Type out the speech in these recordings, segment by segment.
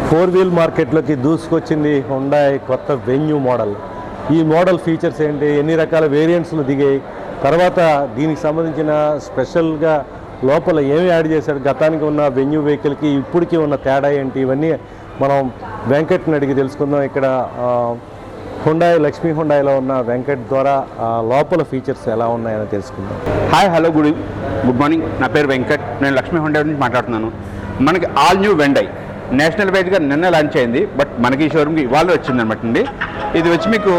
Four wheel మార్కెట్లోకి దూసుకొచ్చింది Hyundai కొత్త venue model. ఈ మోడల్ ఫీచర్స్ ఏంటి, ఎన్ని రకాల వేరియంట్స్లు దిగాయి, తర్వాత దీనికి సంబంధించిన స్పెషల్గా లోపల ఏమి యాడ్ చేశాడు, గతానికి ఉన్న వెన్యూ వెహికల్కి ఇప్పటికీ ఉన్న తేడా ఏంటి, ఇవన్నీ మనం వెంకట్ని అడిగి తెలుసుకుందాం. ఇక్కడ హుండాయ్ లక్ష్మీ హుండాయ్లో ఉన్న వెంకట్ ద్వారా లోపల ఫీచర్స్ ఎలా ఉన్నాయని తెలుసుకుందాం. Hi, hello, good morning. నా పేరు వెంకట్. నేను లక్ష్మీ హుండాయ్ నుంచి మాట్లాడుతున్నాను. మనకి ఆల్ న్యూ వెండాయ్ నేషనల్ వైడ్గా నిన్న లాంచ్ అయింది, బట్ మనకి ఈ షోరూమ్కి ఇవాళ వచ్చింది అనమాట అండి. ఇది వచ్చి మీకు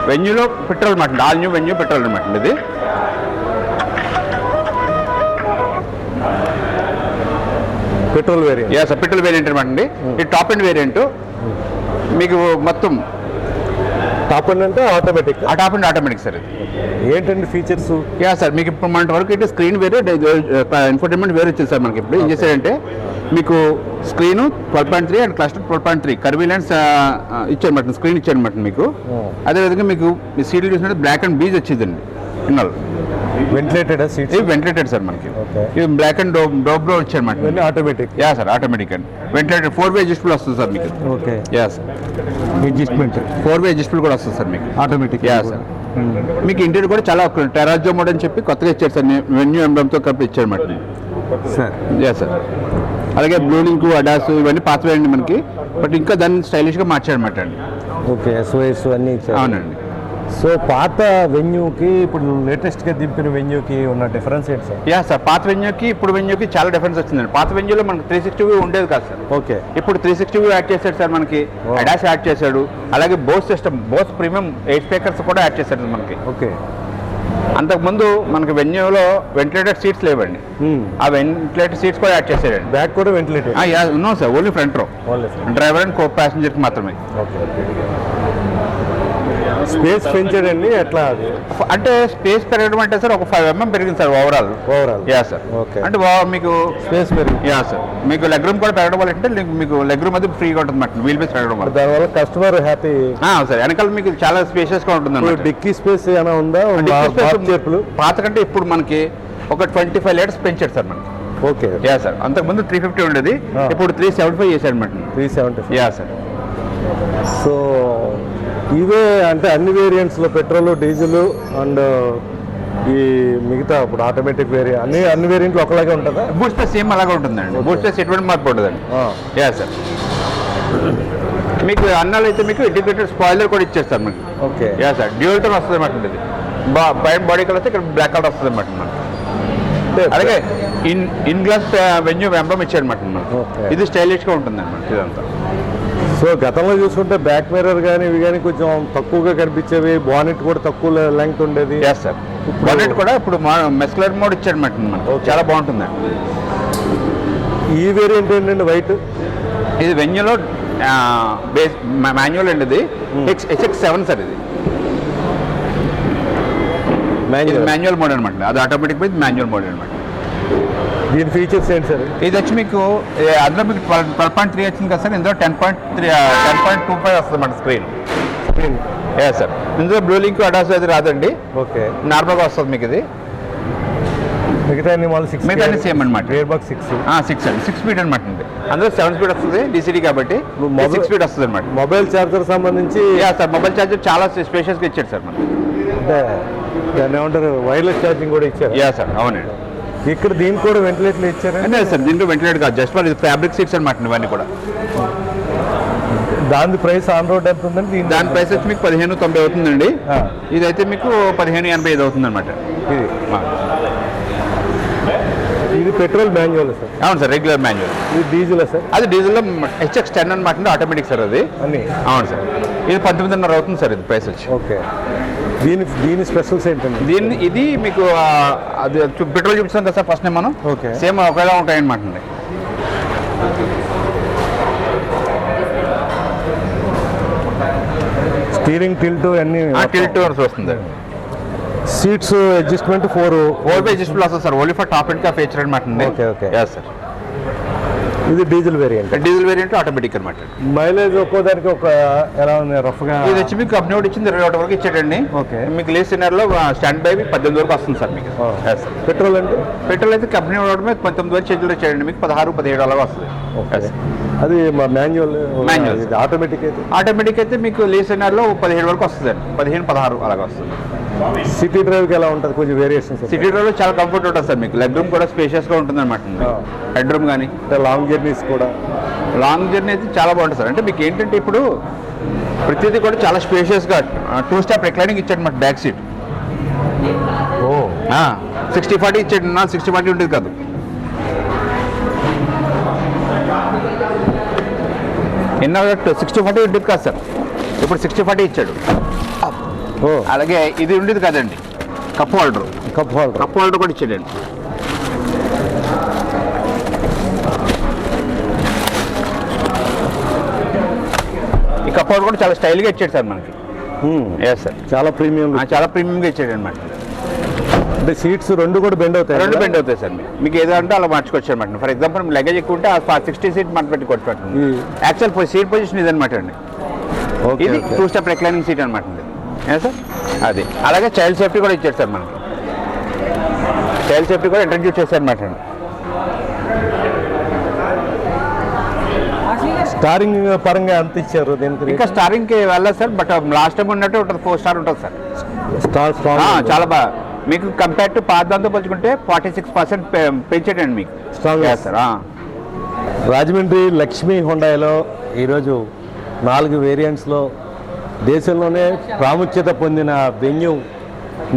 వెన్యూలో పెట్రోల్ అనమాట అండి, ఆల్ న్యూ వెన్యూ పెట్రోల్ అనమాట అండి. ఇది petrol variant. Yeah sir, petrol variant అనమాట అండి. ఇది టాప్ అండ్ వేరియంట్. మీకు మొత్తం టాప్ అండ్ అంటే automatic. Top and automatic sir. ఇది ఏంటండి ఫీచర్స్? యా సార్, మీకు ఇప్పుడు మన వరకు అయితే స్క్రీన్ వేరే, ఇన్ఫోటైన్మెంట్ వేరే వచ్చింది సార్. మనకి ఇప్పుడు ఏం చేశారంటే మీకు screen 12.3 and cluster 12.3 curvy lines ఇచ్చారన్నమాట, స్క్రీన్ ఇచ్చారన్నమాట మీకు. అదేవిధంగా మీకు మీ సీట్లు చూసినట్టు బ్లాక్ అండ్ బీజ్ వచ్చిందండి. ఇన్నాళ్ళు వెంటిలేటెడ్ సీట్స్, వెంటిలేటెడ్ సార్ మనకి. ఇది బ్లాక్ అండ్ డోబ్లో వచ్చారన్నమాట. ఆటోమేటిక్. యా సార్, ఆటోమేటిక్ అండి. వెంటిలేటెడ్ 4-way అడ్జస్టబుల్ వస్తుంది సార్ మీకు. Okay. Ya sir, adjustment 4-way adjustable కూడా వస్తుంది సార్ మీకు, ఆటోమేటిక్. Ya sir. మీకు ఇంటీరియర్ కూడా చాలా టెరాజో మోడ్ అని చెప్పి కొత్తగా ఇచ్చారు సార్, వెన్యూ ఎంబ్లమ్తో కలిపి ఇచ్చారన్నమాట సార్. Yeah sir. అలాగే బ్లూ లింక్, అడాస్ ఇవన్నీ పాతవే అండి మనకి, బట్ ఇంకా దాన్ని స్టైలిష్గా మార్చారన్నమాట అండి. ఓకే, SOS అన్నీ ఇచ్చారు. అవునండి. సో పాత వెన్యూకి ఇప్పుడు లేటెస్ట్గా దింపిన వెన్యూకి ఉన్న డిఫరెన్స్ ఏంటి సార్? యా సార్, పాత వెన్యూకి ఇప్పుడు వెన్యూకి చాలా డిఫరెన్స్ వచ్చిందండి. పాత వెన్యూలో మనకి 360 ఉండేది కాదు సార్. ఓకే. ఇప్పుడు 360 యాడ్ చేశాడు సార్ మనకి. అడాస్ యాడ్ చేశాడు, అలాగే Bose system, Bose premium 8 speakers కూడా యాడ్ చేశాడు మనకి. ఓకే. అంతకుముందు మనకి వెన్యూలో వెంటిలేటెడ్ సీట్స్ లేవండి, ఆ వెంటిలేటెడ్ సీట్స్ కూడా యాడ్ చేశాడండి. బ్యాక్ కూడా ventilated? No sir, only front row, driver and co ప్యాసింజర్కి మాత్రమే. ఓకే. స్పేస్ పెంచాడండి ఎట్లా? అంటే స్పేస్ పెరగడం అంటే సార్ ఒక 5 mm పెరిగింది sir overall. Yeah sir. Okay. అంటే మీకు స్పేస్ పెరిగింది. యా సార్, మీకు లెగ్ రూమ్ కూడా పెరగడం వల్ల అంటే మీకు లెగ్ రూమ్ అది ఫ్రీగా ఉంటుంది అన్నమాట, వీల్ బేస్ పెరగడం వల్ల. దానివల్ల కస్టమర్ హ్యాపీ. సార్, వెనకాల మీకు చాలా స్పేషియస్ గా ఉంటుంది. డిక్కీ స్పేస్ ఏమైనా ఉందా? పాత కంటే ఇప్పుడు మనకి ఒక 25 లీటర్స్ పెంచాడు సార్ మనకి. ఓకే. యా సార్, అంతకుముందు 350 ఉండేది, ఇప్పుడు 375 చేశాడు అనమాట. 375. Yeah sir. సో ఇవే అంటే అన్ని వేరియంట్స్లో పెట్రోల్, డీజిల్ అండ్ ఈ మిగతా ఇప్పుడు ఆటోమేటిక్ అన్ని వేరియంట్లు ఒకలాగే ఉంటుందా? బూట్ స్పేస్ సేమ్ అలాగే ఉంటుందండి. బూట్ స్పేస్ ఎటువంటి మార్పు ఉండదండి. Yeah sir. మీకు అన్నాలు అయితే మీకు ఇంటిగ్రేటెడ్ స్పాయిలర్ కూడా ఇచ్చేస్తారు మీకు. Okay. Ya sir, dual tone వస్తుంది అన్నమాట. ఇది పైన బాడీ కలర్ వస్తే ఇక్కడ బ్లాక్ కలర్ వస్తుంది అన్నమాట మనకి. అలాగే ఇన్ గ్లాస్ వెన్యూ ఎంబ్లమ్ ఇచ్చారన్నమాట మనకి. ఇది స్టైలిష్గా ఉంటుంది అన్నమాట ఇదంతా. సో గతంలో చూసుకుంటే బ్యాక్ మిర్రర్ కానీ ఇవి కానీ కొంచెం తక్కువగా కనిపించేవి, బానెట్ కూడా తక్కువ లెంగ్త్ ఉండేది. ఎస్ సార్, బానెట్ కూడా ఇప్పుడు మెస్కులర్ మోడ్ ఇచ్చారన్నమాట మనకి, చాలా బాగుంటుందండి. ఈ వేరియంట్ ఏంటండి వైట్? ఇది వెన్యూలో బేస్ మాన్యువల్ అండి. ఇది HX7 సార్. ఇది మాన్యువల్ మోడ్ అనమాట, అది ఆటోమేటిక్ ఇది మాన్యువల్ మోడ్ అనమాట. దీని ఫీచర్స్ ఏంటి సార్? ఇది వచ్చి మీకు అందులో మీకు 12.3 వచ్చింది కదా సార్, ఇందులో 10.25 వస్తుంది అన్నమాట స్క్రీన్. యా సార్, ఇందులో బ్లూ లింక్, అడాస్ అది రాదండి. ఓకే. నార్మల్గా వస్తుంది మీకు. ఇది మిగతా సేమ్ అనమాట. 6 స్పీడ్ అనమాట అండి. అందులో 7 స్పీడ్ వస్తుంది, DCD కాబట్టి 6 స్పీడ్ వస్తుంది అనమాట. మొబైల్ ఛార్జర్ సంబంధించి యా సార్, మొబైల్ ఛార్జర్ చాలా స్పేషియస్గా ఇచ్చాడు సార్ మనకి. అంటే దాన్ని ఏమంటారు, వైర్లెస్ ఛార్జింగ్ కూడా ఇచ్చారు. యా సార్, అవునండి. ఇక్కడ దీనికి కూడా వెంటిలేటర్ ఇచ్చారు సార్. దీంట్లో వెంటిలేటర్ కాదు, జస్ట్ ఇది ఫ్యాబ్రిక్ సీట్స్ అనమాట ఇవన్నీ కూడా. దాని ప్రైస్ ఆన్ రోడ్ ఎంత ఉందండి? దాని ప్రైస్ వచ్చి మీకు 1590 అవుతుందండి. ఇదైతే మీకు 1585 అవుతుంది అనమాట. ఇది పెట్రోల్ మాన్యువల్ సార్? అవును సార్, రెగ్యులర్ మాన్యువల్. ఇది డీజిల్ సార్? అది డీజిల్లో HX10 అనమాట, ఆటోమేటిక్ సార్ అది. అవును సార్. ఇది 19.5 అవుతుంది సార్ ఇది ప్రైస్ వచ్చి. ఓకే. దీని స్పెషల్స్ ఏంటండి? ఇది మీకు అది పెట్రోల్ చూపిస్తాం కదా సార్ ఫస్ట్ మనం. ఓకే. సేమ్ ఒకేలా ఉంటాయి అనమాట అండి. స్టీరింగ్ టిల్ట్ అన్ని టిల్ట్ వస్తుంది. సీట్స్ అడ్జస్ట్మెంట్ 4-way అడ్జస్ట్మెంట్ వస్తుంది sir, only for top and కా ఫీచర్ అనమాట. ఓకే. ఓకే. Ya sir. ఇది diesel variant. Diesel variant automatic అనమాట. మైలేజ్ ఒక్కోదానికి ఒక ఎలా ఉంది రఫ్గా? ఇది వచ్చి మీకు కంపెనీ వాడు ఇచ్చింది 21 వరకు ఇచ్చాడండి. ఓకే. మీకు లేస్ సినార్లో స్టాండ్ బై 18 వరకు వస్తుంది సార్ మీకు. పెట్రోల్ అంటే పెట్రోల్ అయితే కంపెనీ వాడు మీద 19 వరకు షెడ్యూల్ ఇచ్చాడండి, మీకు 16-17 అలాగా వస్తుంది. అది మాన్యువల్. మాన్యువల్. ఆటోమేటిక్ అయితే ఆటోమేటిక్ అయితే మీకు లేస్ సినార్లో 17 వరకు వస్తుంది అండి, 15-16 అలాగా వస్తుంది. సిటీ డ్రైవ్కి ఎలా ఉంటుంది? కొంచెం వేరియేషన్స్. సిటీ డ్రైవ్లో చాలా కంఫర్ట్ ఉంటుంది సార్ మీకు. లెగ్ రూమ్ కూడా స్పేషియస్గా ఉంటుంది అనమాట. హెడ్ రూమ్ కానీ లాంగ్ జర్నీస్ కూడా. లాంగ్ జర్నీ అయితే చాలా బాగుంటుంది సార్. అంటే మీకు ఏంటంటే ఇప్పుడు ప్రతిదీ కూడా చాలా స్పేషియస్గా 2 స్టెప్ రిక్లైనింగ్ ఇచ్చాడు అనమాట బ్యాక్ సీట్. 60-40 ఇచ్చాడు. 60-40 ఉంటుంది కాదు. ఎన్నో 60-40 ఉంటుంది కాదు సార్, ఇప్పుడు 60-40 ఇచ్చాడు. అలాగే ఇది ఉండేది కదండి కప్ హోల్డర్. కప్ హోల్డర్ కూడా ఇచ్చాడండి. ఈ కప్ హోల్డర్ కూడా చాలా స్టైల్గా ఇచ్చాడు సార్ మనకి. ఎస్ సార్, చాలా ప్రీమియం. చాలా ప్రీమియంగా ఇచ్చాడు అనమాట. అంటే సీట్స్ రెండు కూడా బెండ్ అవుతాయి. రెండు బెండ్ అవుతాయి సార్. మీకు ఏదంటే అలా మార్చుకోవచ్చు అనమాట. ఫర్ ఎగ్జాంపుల్ లగేజ్ ఎక్కువ ఉంటే 60 సీట్ మనం పెట్టుకోవచ్చు. యాక్చువల్ సీట్ పొజిషన్ ఇది అనమాట అండి. ఇది 2 స్టెప్ రిక్లైనింగ్ సీట్ అనమాట అండి. సార్ అది అలాగే చైల్డ్ సేఫ్టీ కూడా ఇచ్చారు సార్ మనకి. చైల్డ్ సేఫ్టీ కూడా ఇంట్రడ్యూస్ చేశారు అనమాట అండి. స్టారింగ్ పరంగా ఎంత ఇచ్చారు దీనికి? ఇంకా స్టారింగ్కి వెళ్ళదు సార్, బట్ లాస్ట్ టైం ఉన్నట్టు ఉంటుంది, 4 స్టార్ ఉంటుంది సార్. చాలా బాగా మీకు కంపేర్ టు పాతదాంతో పోల్చుకుంటే 46% పెంచాడండి మీకు. Strong sir. రాజమండ్రి లక్ష్మీ హుండాయిలో ఈరోజు 4 వేరియంట్స్లో దేశంలోనే ప్రాముఖ్యత పొందిన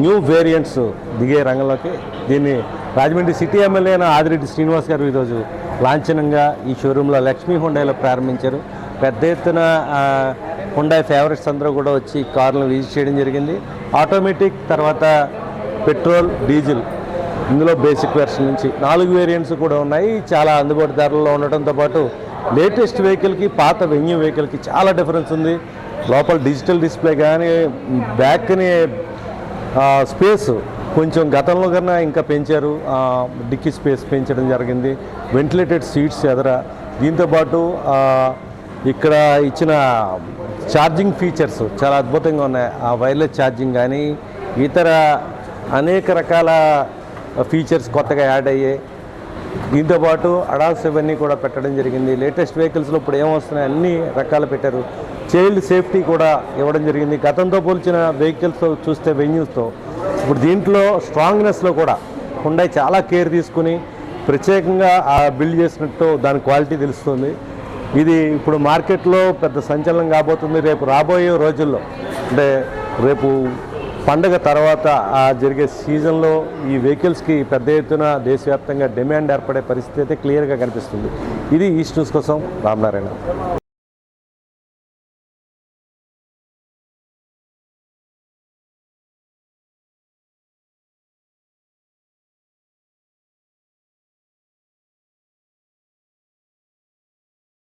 న్యూ వేరియంట్స్ దిగే రంగంలోకి దీన్ని రాజమండ్రి సిటీ ఎమ్మెల్యే అయిన ఆదిరెడ్డి శ్రీనివాస్ గారు ఈరోజు లాంఛనంగా ఈ షోరూంలో లక్ష్మీ హుండాయిలో ప్రారంభించారు. పెద్ద ఎత్తున హుండాయ్ ఫేవరెట్స్ అందరూ కూడా వచ్చి కార్లను విజిట్ చేయడం జరిగింది. ఆటోమేటిక్, తర్వాత పెట్రోల్, డీజిల్, ఇందులో బేసిక్ వెర్షన్ నుంచి 4 వేరియంట్స్ కూడా ఉన్నాయి. చాలా అందుబాటు ధరల్లో ఉండటంతో పాటు లేటెస్ట్ వెహికల్కి పాత వెన్యూ వెహికల్కి చాలా డిఫరెన్స్ ఉంది. లోపల డిజిటల్ డిస్ప్లే కానీ బ్యాక్ని స్పేస్ కొంచెం గతంలో కన్నా ఇంకా పెంచారు. డిక్కీ స్పేస్ పెంచడం జరిగింది. వెంటిలేటెడ్ సీట్స్ ఎదర. దీంతోపాటు ఇక్కడ ఇచ్చిన ఛార్జింగ్ ఫీచర్స్ చాలా అద్భుతంగా ఉన్నాయి. వైర్లెస్ ఛార్జింగ్ కానీ ఇతర అనేక రకాల ఫీచర్స్ కొత్తగా యాడ్ అయ్యాయి. దీంతోపాటు అడాస్ ఇవన్నీ కూడా పెట్టడం జరిగింది. లేటెస్ట్ వెహికల్స్లో ఇప్పుడు ఏమొస్తున్నాయి అన్ని రకాలు పెట్టారు. చైల్డ్ సేఫ్టీ కూడా ఇవ్వడం జరిగింది. గతంతో పోల్చిన వెహికల్స్తో చూస్తే వెన్యూస్తో ఇప్పుడు దీంట్లో స్ట్రాంగ్నెస్లో కూడా హుండాయ్ చాలా కేర్ తీసుకుని ప్రత్యేకంగా బిల్డ్ చేసినట్టు దాని క్వాలిటీ తెలుస్తుంది. ఇది ఇప్పుడు మార్కెట్లో పెద్ద సంచలనం కాబోతుంది. రేపు రాబోయే రోజుల్లో, అంటే రేపు పండగ తర్వాత జరిగే సీజన్లో ఈ వెహికల్స్కి పెద్ద ఎత్తున దేశవ్యాప్తంగా డిమాండ్ ఏర్పడే పరిస్థితి అయితే క్లియర్గా కనిపిస్తుంది. ఇది ఈస్ట్ న్యూస్ కోసం రామనారాయణ.